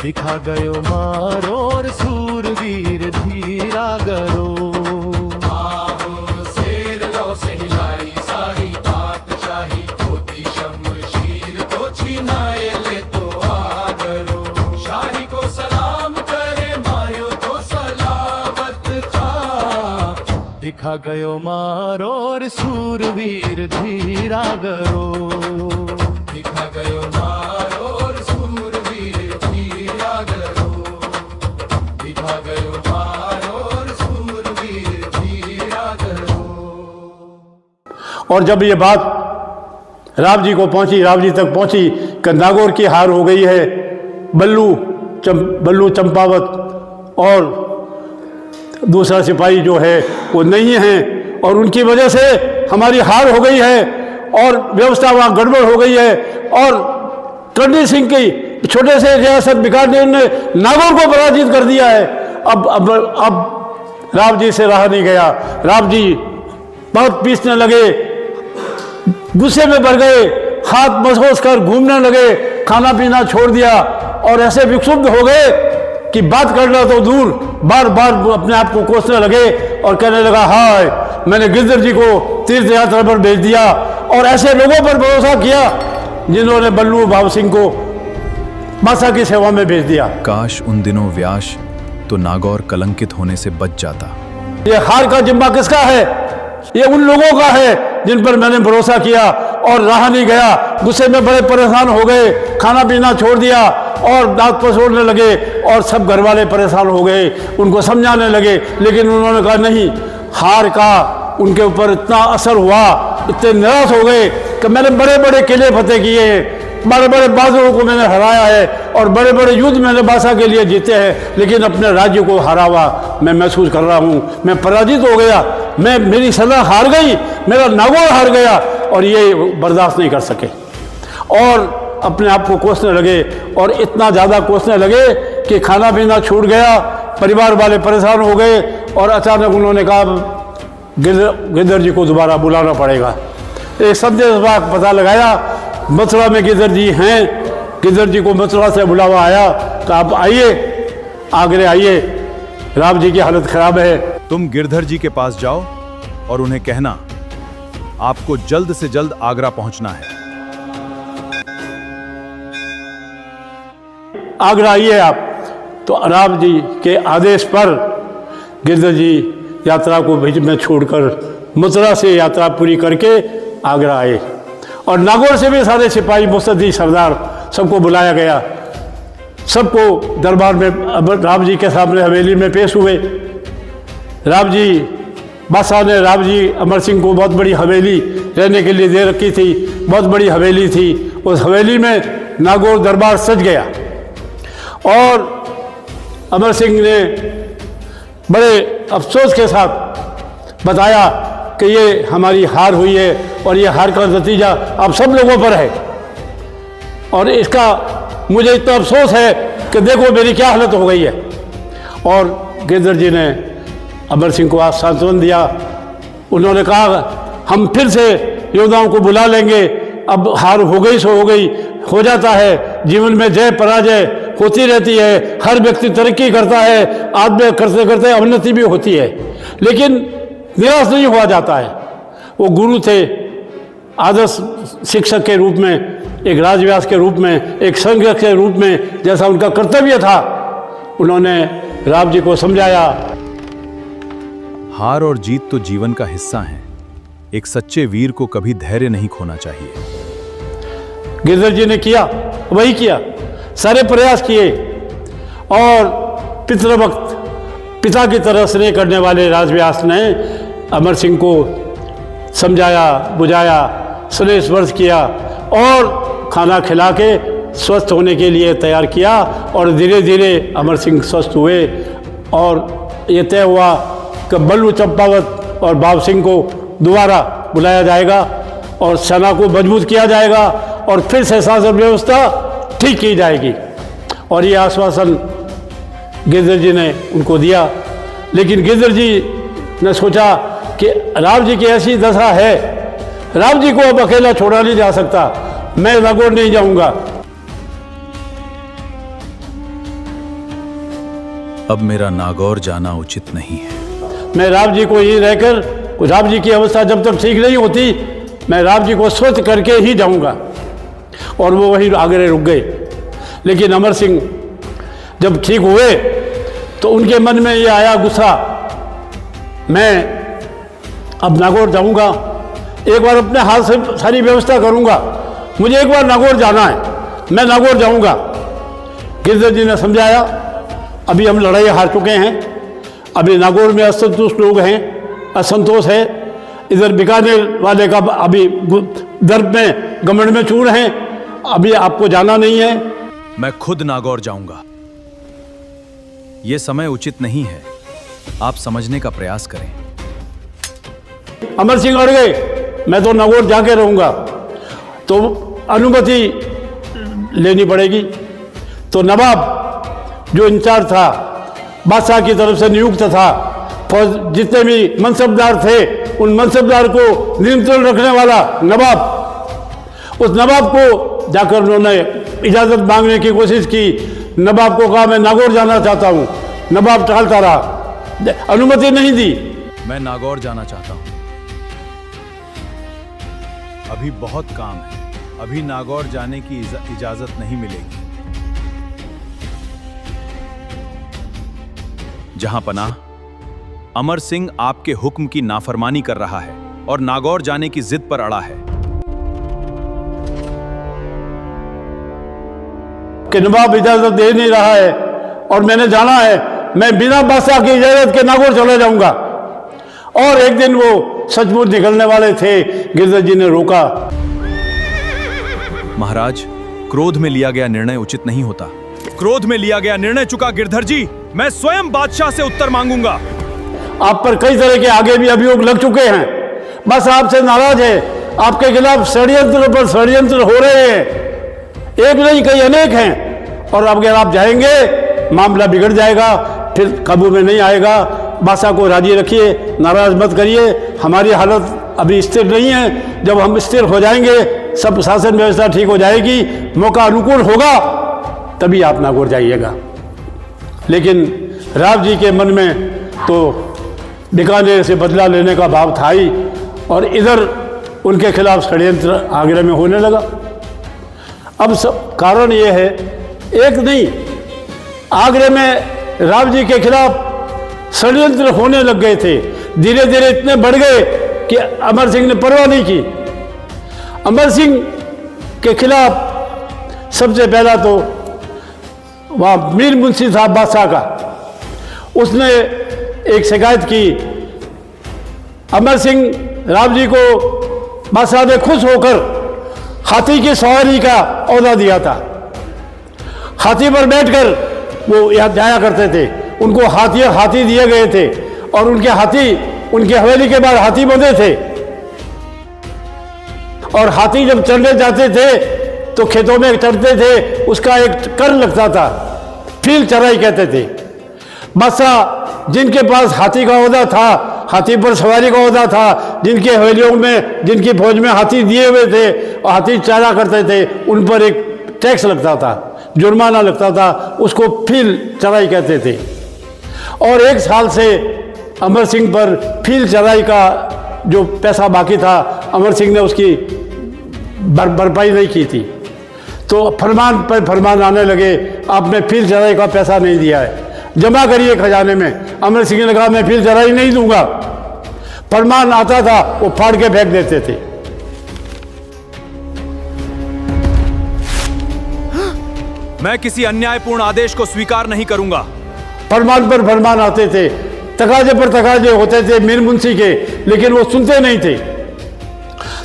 दिखा गयो मारोर सूरवीर धीरा गरो दिखा गयो मारोर सूरवीर धीरा गरो दिखा गयो मारोर सूरवीर धीरा गरो दिखा गयो मारोर सूरवीर धीरा गरो। और जब ये बात राव जी को पहुंची, राव जी तक पहुंची कि नागौर की हार हो गई है, बल्लू चंपावत और दूसरा सिपाही जो है वो नहीं है और उनकी वजह से हमारी हार हो गई है और व्यवस्था वहाँ गड़बड़ हो गई है और कर्नल सिंह की छोटे से रियासत बिकानेर ने नागौर को पराजित कर दिया है। अब राव जी से रहा नहीं गया। राव जी बहुत पीसने लगे, गुस्से में भर गए, हाथ मसोस कर घूमने लगे, खाना पीना छोड़ दिया और ऐसे विक्षुब्ध हो गए कि बात करना तो दूर, बार बार अपने आप को कोसने लगे और कहने लगा, हाय मैंने गिरधर जी को तीर्थ यात्रा पर भेज दिया और ऐसे लोगों पर भरोसा किया जिन्होंने बल्लू भाव सिंह को बादशाह की सेवा में भेज दिया। काश उन दिनों व्यास तो नागौर कलंकित होने से बच जाता। ये हार का जिम्मा किसका है? ये उन लोगों का है जिन पर मैंने भरोसा किया और रहा नहीं गया। गुस्से में बड़े परेशान हो गए, खाना पीना छोड़ दिया और दांत पसोड़ने लगे और सब घर वाले परेशान हो गए, उनको समझाने लगे। लेकिन उन्होंने कहा नहीं, हार का उनके ऊपर इतना असर हुआ, इतने निराश हो गए कि मैंने बड़े बड़े किले फतेह किए हैं, बड़े बड़े बहादुरों को मैंने हराया है और बड़े बड़े युद्ध मैंने बादशाह के लिए जीते हैं, लेकिन अपने राज्य को हारा हुआ मैं महसूस कर रहा हूँ। मैं पराजित हो गया, मेरी सदा हार गई, मेरा नागौर हार गया और ये बर्दाश्त नहीं कर सके और अपने आप को कोसने लगे और इतना ज़्यादा कोसने लगे कि खाना पीना छूट गया, परिवार वाले परेशान हो गए और अचानक उन्होंने कहा गिरधर जी को दोबारा बुलाना पड़ेगा। एक संदेश पता लगाया, मथुरा में गिरधर जी हैं। गिरधर जी को मथुरा से बुलावा आया तो आप आइए, आगरे आइए, राव जी की हालत खराब है। तुम गिरधर जी के पास जाओ और उन्हें कहना आपको जल्द से जल्द आगरा पहुंचना है। आगरा आइए आप। तो राव जी के आदेश पर गिरधर जी यात्रा को बीच में छोड़कर मथुरा से यात्रा पूरी करके आगरा आए और नागौर से भी सारे सिपाही, मुस्तदी, सरदार सबको बुलाया गया। सबको दरबार में राव जी के सामने हवेली में पेश हुए। राव जी बादशाह ने राव जी अमर सिंह को बहुत बड़ी हवेली रहने के लिए दे रखी थी, बहुत बड़ी हवेली थी। उस हवेली में नागौर दरबार सज गया और अमर सिंह ने बड़े अफसोस के साथ बताया कि ये हमारी हार हुई है और ये हार का नतीजा आप सब लोगों पर है और इसका मुझे इतना अफसोस है कि देखो मेरी क्या हालत हो गई है। और गिरधर जी ने अमर सिंह को आश्वासन दिया। उन्होंने कहा हम फिर से योद्धाओं को बुला लेंगे, अब हार हो गई सो हो गई, हो जाता है, जीवन में जय पराजय होती रहती है, हर व्यक्ति तरक्की करता है, आदमी करते करते अवनति भी होती है, लेकिन निराश नहीं हुआ जाता है। वो गुरु थे, आदर्श शिक्षक के रूप में, एक राजव्यास के रूप में, एक संघर्ष के रूप में, जैसा उनका कर्तव्य था, उन्होंने राव जी को समझाया। हार और जीत तो जीवन का हिस्सा है। एक सच्चे वीर को कभी धैर्य नहीं खोना चाहिए। गिरधर जी ने किया, वही किया, सारे प्रयास किए और पितृवक्त पिता की तरह स्नेह करने वाले राजव्यास ने अमर सिंह को समझाया, बुझाया, स्नेह स्पर्श किया और खाना खिला के स्वस्थ होने के लिए तैयार किया और धीरे धीरे अमर सिंह स्वस्थ हुए और ये तय हुआ कि बल्लू चंपावत और भाव सिंह को दोबारा बुलाया जाएगा और सेना को मजबूत किया जाएगा और फिर से शासन व्यवस्था ठीक की जाएगी। और ये आश्वासन गिरधर जी ने उनको दिया। लेकिन गिरधर जी ने सोचा कि राव जी की ऐसी दशा है, राव जी को अब अकेला छोड़ा नहीं जा सकता, मैं नागौर नहीं जाऊंगा। अब मेरा नागौर जाना उचित नहीं है। मैं राम जी को यहीं रहकर, राम जी की अवस्था जब तक ठीक नहीं होती, मैं राम जी को स्वस्थ करके ही जाऊंगा। और वो वहीं आगरे रुक गए। लेकिन अमर सिंह जब ठीक हुए तो उनके मन में ये आया गुस्सा, मैं अब नागौर जाऊंगा, एक बार अपने हाथ से सारी व्यवस्था करूंगा, मुझे एक बार नागौर जाना है, मैं नागौर जाऊंगा। गिरधर जी ने समझाया, अभी हम लड़ाई हार चुके हैं, अभी नागौर में असंतुष्ट लोग हैं, असंतोष है, इधर बीकानेर वाले का अभी दर्द में घमंड में चूर हैं, अभी आपको जाना नहीं है। मैं खुद नागौर जाऊंगा। यह समय उचित नहीं है, आप समझने का प्रयास करें। अमर सिंह अड़ गए, मैं तो नागौर जाके रहूंगा, तो अनुमति लेनी पड़ेगी। तो नवाब जो इंचार्ज था, बादशाह की तरफ से नियुक्त था, फौज जितने भी मनसबदार थे, उन मनसबदार को नियंत्रण रखने वाला नवाब, उस नवाब को जाकर उन्होंने इजाज़त मांगने की कोशिश की। नवाब को कहा मैं नागौर जाना चाहता हूँ, नवाब टालता रहा, अनुमति नहीं दी। मैं नागौर जाना चाहता हूँ, अभी बहुत काम है, अभी नागौर जाने की इजाजत नहीं मिलेगी। जहां पनाह, अमर सिंह आपके हुक्म की नाफरमानी कर रहा है और नागौर जाने की जिद पर अड़ा है। कि नवाब इजाजत दे नहीं रहा है और मैंने जाना है, मैं बिना बादशाह की इजाजत के नागौर चला जाऊंगा। और एक दिन वो सचमुच निकलने वाले थे, गिरधर जी ने रोका। महाराज, क्रोध में लिया गया निर्णय उचित नहीं होता। क्रोध में लिया गया निर्णय चुका गिरधर जी, मैं स्वयं बादशाह से उत्तर मांगूंगा। आप पर कई तरह के आगे भी अभियोग लग चुके हैं, बस आपसे नाराज है, आपके खिलाफ षड्यंत्र पर षड्यंत्र हो रहे हैं, एक नहीं कई अनेक हैं। और अब अगर आप जाएंगे मामला बिगड़ जाएगा, फिर काबू में नहीं आएगा। बादशाह को राजी रखिए, नाराज मत करिए, हमारी हालत अभी स्थिर नहीं है, जब हम स्थिर हो जाएंगे, सब शासन व्यवस्था ठीक हो जाएगी, मौका अनुकूल होगा, तभी आप नागौर जाइएगा। लेकिन राव जी के मन में तो बीकानेर से बदला लेने का भाव था ही, और इधर उनके खिलाफ षड्यंत्र आगरे में होने लगा। अब सब कारण ये है, एक नहीं, आगरे में राव जी के खिलाफ षड्यंत्र होने लग गए थे, धीरे धीरे इतने बढ़ गए कि अमर सिंह ने परवाह नहीं की। अमर सिंह के खिलाफ सबसे पहला तो वहाँ मीर मुंशी साहब बादशाह का, उसने एक शिकायत की। अमर सिंह राव जी को बादशाह ने खुश होकर हाथी की सवारी का औहदा दिया था, हाथी पर बैठकर वो यहाँ जाया करते थे, उनको हाथी दिए गए थे, और उनके हाथी, उनकी हवेली के बाद हाथी बंधे थे, और हाथी जब चढ़ने जाते थे तो खेतों में चढ़ते थे, उसका एक कर लगता था, फील चराई कहते थे। बादशाह जिनके पास हाथी का ओहदा था, हाथी पर सवारी का ओहदा था, जिनके हवेलियों में, जिनकी फौज में हाथी दिए हुए थे और हाथी चरा करते थे, उन पर एक टैक्स लगता था, जुर्माना लगता था, उसको फील चराई कहते थे। और एक साल से अमर सिंह पर फील चराई का जो पैसा बाकी था, अमर सिंह ने उसकी भरपाई नहीं की थी। तो फरमान पर फरमान आने लगे, आपने फील चराई का पैसा नहीं दिया है, जमा करिए खजाने में। अमर सिंह ने कहा मैं फील चराई नहीं दूंगा। फरमान आता था, वो फाड़ के फेंक देते थे। मैं किसी अन्यायपूर्ण आदेश को स्वीकार नहीं करूंगा। फरमान पर फरमान आते थे, तकाजे पर तकाजे होते थे मीर मुंशी के, लेकिन वो सुनते नहीं थे।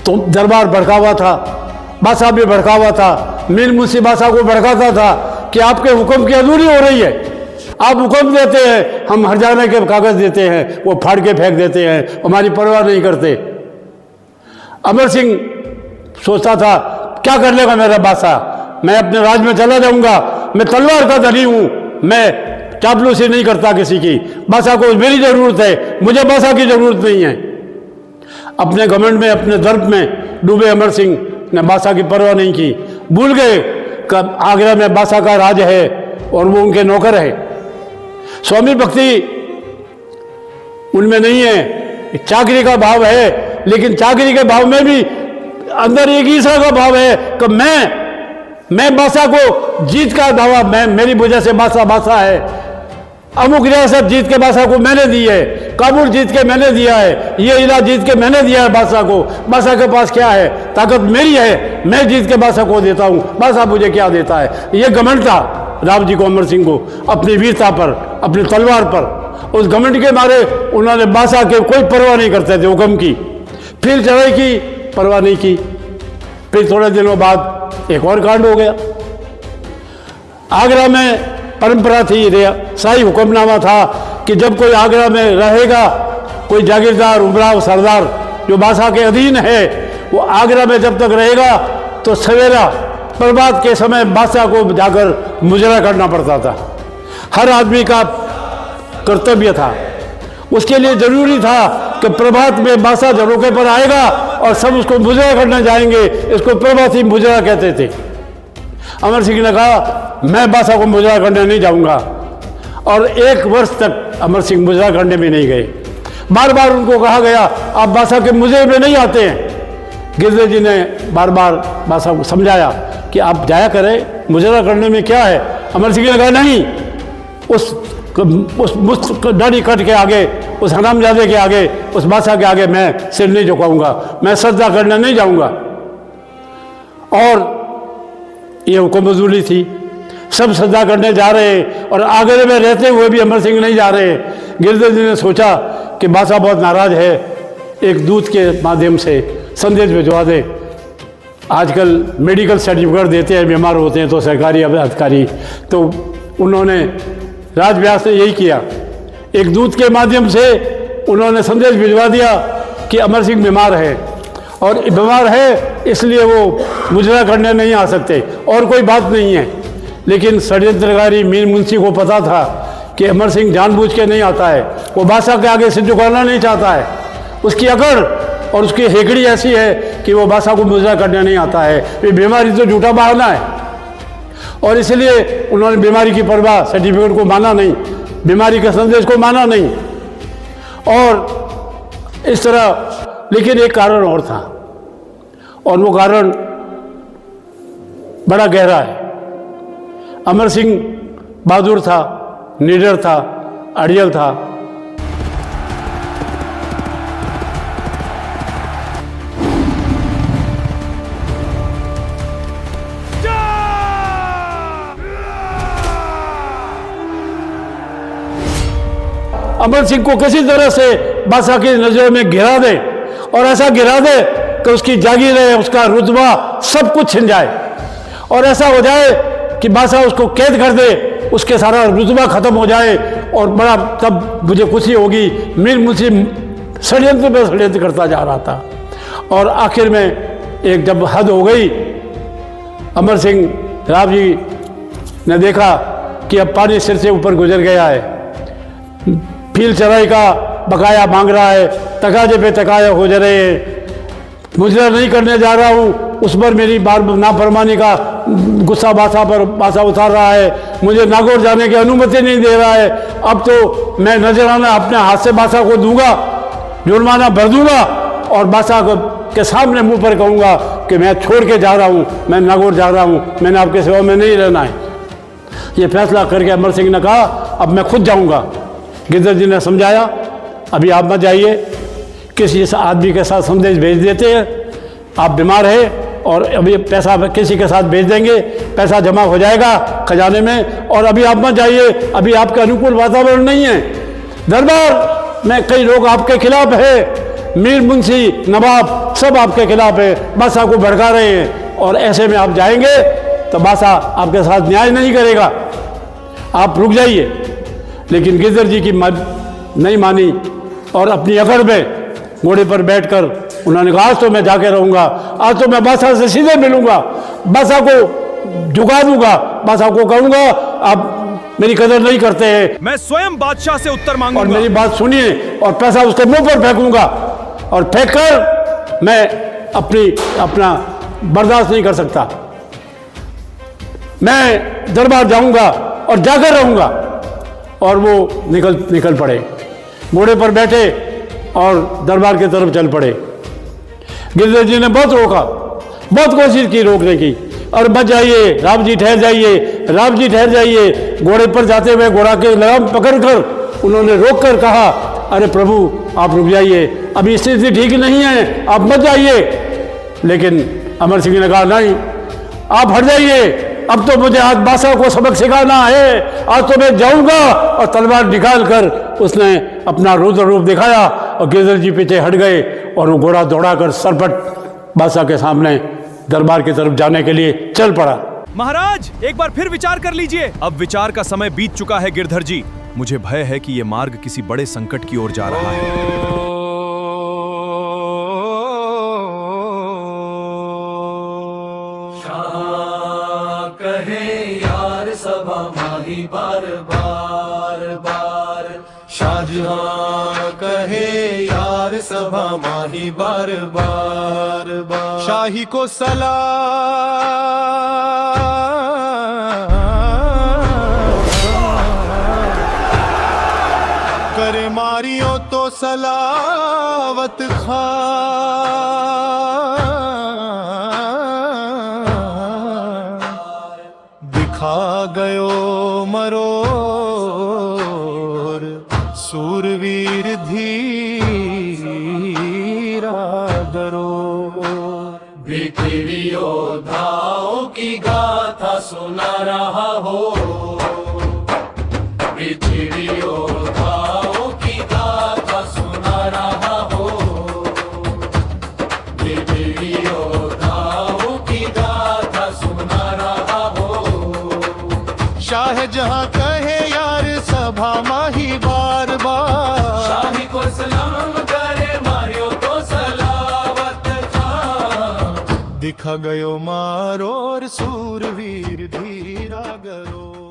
तो दरबार भड़का हुआ था, बादशाह भी भड़का हुआ था। मीर मुंशी बादशाह को भड़काता था कि आपके हुक्म की अधूरी हो रही है, आप हुक्म देते हैं, हम हर्जाने के कागज देते हैं, वो फाड़ के फेंक देते हैं, हमारी परवाह नहीं करते। अमर सिंह सोचता था क्या कर लेगा मेरा बादशाह, मैं अपने राज में चला जाऊंगा, मैं तलवार का धनी हूं, मैं चापलूसी नहीं करता किसी की, बादशाह को मेरी जरूरत है, मुझे बादशाह की जरूरत नहीं है। अपने घमंड में, अपने दर्द में डूबे अमर सिंह ने बादशाह की परवाह नहीं की, भूल गए कि आगरा में बादशाह का राज है और वो उनके नौकर है। स्वामी भक्ति उनमें नहीं है, चाकरी का भाव है, लेकिन चाकरी के भाव में भी अंदर एक ईर्ष्या का भाव है कि मैं बादशाह को जीत का दावा, मेरी वजह से बादशाह है, अमुक रियासत जीत के बादशाह को मैंने दी है, काबुल जीत के मैंने दिया है, ये इलाका जीत के मैंने दिया है बादशाह को। बादशाह के पास क्या है? ताकत मेरी है, मैं जीत के बादशाह को देता हूँ, बादशाह मुझे क्या देता है। ये घमंड था राम जी को, अमर सिंह को, अपनी वीरता पर, अपनी तलवार पर। उस घमंड के मारे उन्होंने बादशाह के कोई परवाह नहीं करते थे हुक्म की, फिर चढ़ाई की, परवाह नहीं की। फिर थोड़े दिनों बाद एक और कांड हो गया। आगरा में परंपरा थी, शाही हुक्मनामा था कि जब कोई आगरा में रहेगा, कोई जागीरदार, उमराव, सरदार जो बादशाह के अधीन है, वो आगरा में जब तक रहेगा तो सवेरा प्रभात के समय बादशाह को जाकर मुजरा करना पड़ता था। हर आदमी का कर्तव्य था। उसके लिए जरूरी था कि प्रभात में बादशाह झरोखे पर आएगा और सब उसको मुजरा करने जाएंगे। इसको प्रभाती मुजरा कहते थे। अमर सिंह ने कहा मैं बादशाह को मुजरा करने नहीं जाऊंगा, और 1 वर्ष तक अमर सिंह मुजरा करने भी नहीं गए। बार बार उनको कहा गया आप बादशाह के मुजरे में नहीं आते हैं। गिरधर जी ने बार बार बादशाह को समझाया कि आप जाया करें, मुजरा करने में क्या है। अमर सिंह ने कहा नहीं, उस दाढ़ी कट के आगे, उस हरामजादे के आगे, उस बादशाह के आगे मैं सिर नहीं झुकाऊंगा, मैं सजदा करने नहीं जाऊंगा। और ये हुक्मजुली थी, सब सजदा करने जा रहे हैं और आगरे में रहते हुए भी अमर सिंह नहीं जा रहे। गिरधर जी ने सोचा कि बादशाह बहुत नाराज है, एक दूत के माध्यम से संदेश भिजवा दे। आजकल मेडिकल सर्टिफिकेट देते हैं, बीमार होते हैं तो सरकारी अधिकारी, तो उन्होंने राजव्यास ने यही किया। एक दूत के माध्यम से उन्होंने संदेश भिजवा दिया कि अमर सिंह बीमार है, और बीमार है इसलिए वो मुजरा करने नहीं आ सकते, और कोई बात नहीं है। लेकिन षड्यंत्रकारी मीर मुंशी को पता था कि अमर सिंह जानबूझ के नहीं आता है, वो बादशाह के आगे सिर झुकाना नहीं चाहता है। उसकी अकड़ और उसकी हेकड़ी ऐसी है कि वो बादशाह को मुजरा करने नहीं आता है। ये बीमारी तो झूठा बहाना है, और इसलिए उन्होंने बीमारी की परवाह, सर्टिफिकेट को माना नहीं, बीमारी के संदेश को माना नहीं, और इस तरह। लेकिन एक कारण और था, और वो कारण बड़ा गहरा है। अमर सिंह बहादुर था, निडर था, अड़ियल था। अमर सिंह को किसी तरह से बादशाह की नजरों में गिरा दे, और ऐसा गिरा दे कि उसकी जागीरें, उसका रुतबा सब कुछ छिन जाए, और ऐसा हो जाए कि बादशाह उसको कैद कर दे, उसके सारा रुतबा खत्म हो जाए, और बड़ा तब मुझे खुशी होगी। मीर मुंशी षड्यंत्र पर षड्यंत्र करता जा रहा था, और आखिर में एक जब हद हो गई, अमर सिंह राव जी ने देखा कि अब पानी सिर से ऊपर गुजर गया है, फील चराई का बकाया मांग रहा है, तकाजे पे तकाया हो जा रहे हैं, मुजरा नहीं करने जा रहा हूँ, उस पर मेरी बार नाफरमानी का गुस्सा बादशाह उतार रहा है, मुझे नागौर जाने की अनुमति नहीं दे रहा है। अब तो मैं नजराना अपने हाथ से बादशाह को दूंगा, जुर्माना भर दूंगा, और बादशाह के सामने मुंह पर कहूँगा कि मैं छोड़ के जा रहा हूँ, मैं नागौर जा रहा हूँ, मैंने आपके सेवा में नहीं रहना है। ये फैसला करके अमर सिंह ने कहा अब मैं खुद जाऊँगा। गिरधर जी ने समझाया अभी आप मत जाइए, किसी आदमी के साथ संदेश भेज देते हैं, आप बीमार है और अभी पैसा किसी के साथ भेज देंगे, पैसा जमा हो जाएगा खजाने में, और अभी आप मत जाइए, अभी आपके अनुकूल वातावरण नहीं है। दरबार में कई लोग आपके खिलाफ है, मीर मुंशी नवाब सब आपके खिलाफ है, बादशाह को भड़का रहे हैं, और ऐसे में आप जाएंगे तो बादशाह आपके साथ न्याय नहीं करेगा, आप रुक जाइए। लेकिन गिरधर जी की नहीं मानी, और अपनी अकड़ में घोड़े पर बैठकर उन्होंने कहा आज तो मैं जाके रहूँगा, आज तो मैं बादशाह से सीधे मिलूँगा, बादशाह को झुका दूंगा, बादशाह को कहूँगा आप मेरी कदर नहीं करते हैं, मैं स्वयं बादशाह से उत्तर मांगूंगा, और मेरी बात सुनिए, और पैसा उसके मुंह पर फेंकूंगा, और फेंक कर मैं अपना बर्दाश्त नहीं कर सकता, मैं दरबार जाऊँगा और जाकर रहूँगा। और वो निकल पड़े, घोड़े पर बैठे और दरबार की तरफ चल पड़े। गिरधर जी ने बहुत रोका, बहुत कोशिश की रोकने की, और बच जाइए राम जी, ठहर जाइए, राम जी ठहर जाइए। घोड़े पर जाते हुए घोड़ा के लगाम पकड़कर उन्होंने रोक कर कहा, अरे प्रभु आप रुक जाइए, अभी स्थिति ठीक नहीं है, आप मत जाइए। लेकिन अमर सिंह ने कहा नहीं, आप हट जाइए, अब तो मुझे आज बादशाह को सबक सिखाना है, आज तो मैं जाऊंगा। और तलवार निकाल कर उसने अपना रुद्र रूप दिखाया और गिरधर जी पीछे हट गए और वो घोड़ा दौड़ाकर सरपट बादशाह के सामने दरबार की तरफ जाने के लिए चल पड़ा। महाराज एक बार फिर विचार कर लीजिए, अब विचार का समय बीत चुका है गिरधर जी। मुझे भय है कि ये मार्ग किसी बड़े संकट की ओर जा रहा है। कहे यार सभा माही बार बार बार, शाहजहां कहे यार सभा माही बार बार बार। शाही को करे मारियो तो सलावत खा, दिखा गयो मरोर सूरवीर धीरा दरो। पृथ्वी योद्धाओं की गाथा सुना रहा हो, पृथ्वी योद्धाओं की गाथा सुना रहा हो, पृथ्वी योद्धाओं की गाथा सुना रहा हो। शाहजहां कहे यार सभा माही बार बार, शाही को सलाम करे मारियो तो सलावत खा। दिखा गयो मारो सूरवीर धीरा गरो।